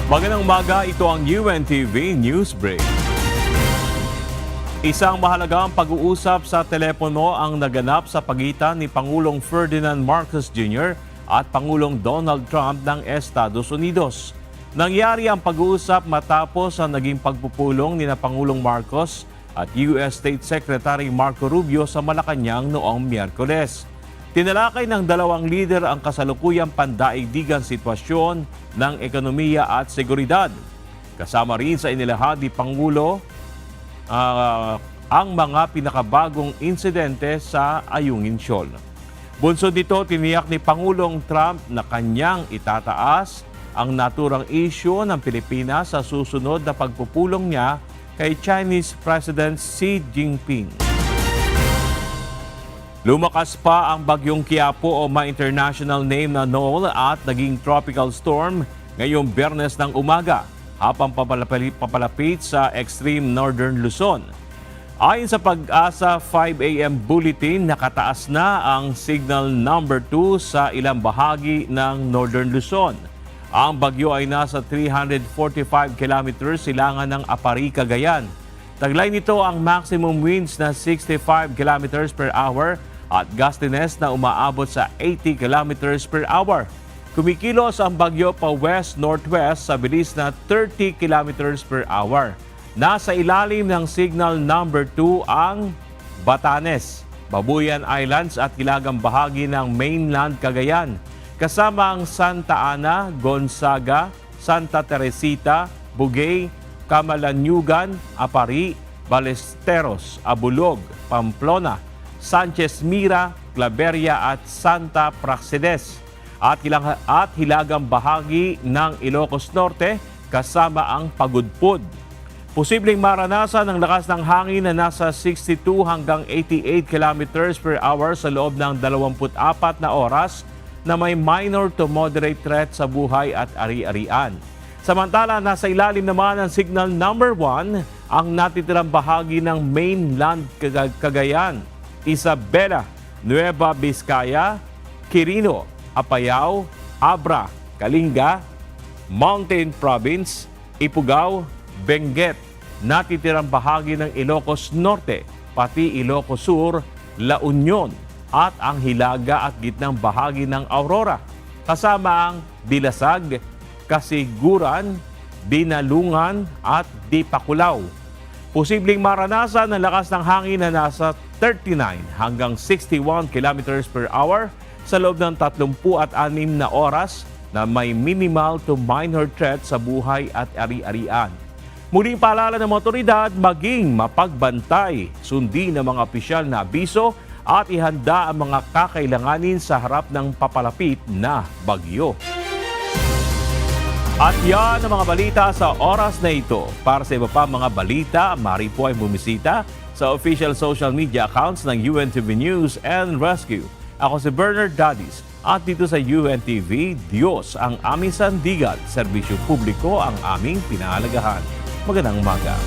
Magandang umaga, ito ang UNTV News Break. Isang mahalagang pag-uusap sa telepono ang naganap sa pagitan ni Pangulong Ferdinand Marcos Jr. at Pangulong Donald Trump ng Estados Unidos. Nangyari ang pag-uusap matapos ang naging pagpupulong ni Pangulong Marcos at US State Secretary Marco Rubio sa Malacanang noong Miyerkules. Tinalakay ng dalawang lider ang kasalukuyang pandaigdigang sitwasyon ng ekonomiya at seguridad. Kasama rin sa inilahad ni Pangulo ang mga pinakabagong insidente sa Ayungin Shoal. Bunsod nito, tiniyak ni Pangulong Trump na kanyang itataas ang naturang issue ng Pilipinas sa susunod na pagpupulong niya kay Chinese President Xi Jinping. Lumakas pa ang bagyong Quiapo o may international name na Noel at naging tropical storm ngayong Biyernes ng umaga habang papalapit sa extreme northern Luzon. Ayon sa Pag-asa 5 a.m. bulletin, nakataas na ang signal number 2 sa ilang bahagi ng northern Luzon. Ang bagyo ay nasa 345 kilometers silangan ng Apari, Cagayan. Taglay nito ang maximum winds na 65 kilometers per hour at gustiness na umaabot sa 80 kilometers per hour. Kumikilos ang bagyo pa west-northwest sa bilis na 30 kilometers per hour. Nasa ilalim ng signal number 2 ang Batanes, Babuyan Islands at hilagang bahagi ng mainland Cagayan. Kasama ang Santa Ana, Gonzaga, Santa Teresita, Bugay, Camalanyugan, Apari, Ballesteros, Abulog, Pamplona, Sanchez Mira, Claveria at Santa Praxedes at hilagang bahagi ng Ilocos Norte kasama ang Pagudpud. Posibleng maranasan ang lakas ng hangin na nasa 62 hanggang 88 kilometers per hour sa loob ng 24 na oras na may minor to moderate threat sa buhay at ari-arian. Samantala, nasa ilalim naman ang signal number 1 ang natitirang bahagi ng mainland Cagayan, Isabela, Nueva Vizcaya, Quirino, Apayao, Abra, Kalinga, Mountain Province, Ifugao, Benguet, natitirang bahagi ng Ilocos Norte, pati Ilocos Sur, La Union, at ang hilaga at gitnang bahagi ng Aurora, kasama ang Dilasag, Kasiguran, Binalungan at Dipakulaw. Posibleng maranasan ang lakas ng hangin na nasa 39 hanggang 61 kilometers per hour sa loob ng 36 na oras na may minimal to minor threat sa buhay at ari-arian. Muling paalala ng otoridad maging mapagbantay, sundin ang mga opisyal na abiso at ihanda ang mga kakailanganin sa harap ng papalapit na bagyo. At yan ang mga balita sa oras na ito. Para sa iba pa mga balita, maaari po ay bumisita sa official social media accounts ng UNTV News and Rescue. Ako si Bernard Dadis at dito sa UNTV, Diyos ang aming sandigan, serbisyo publiko ang aming pinahalagahan. Magandang umaga.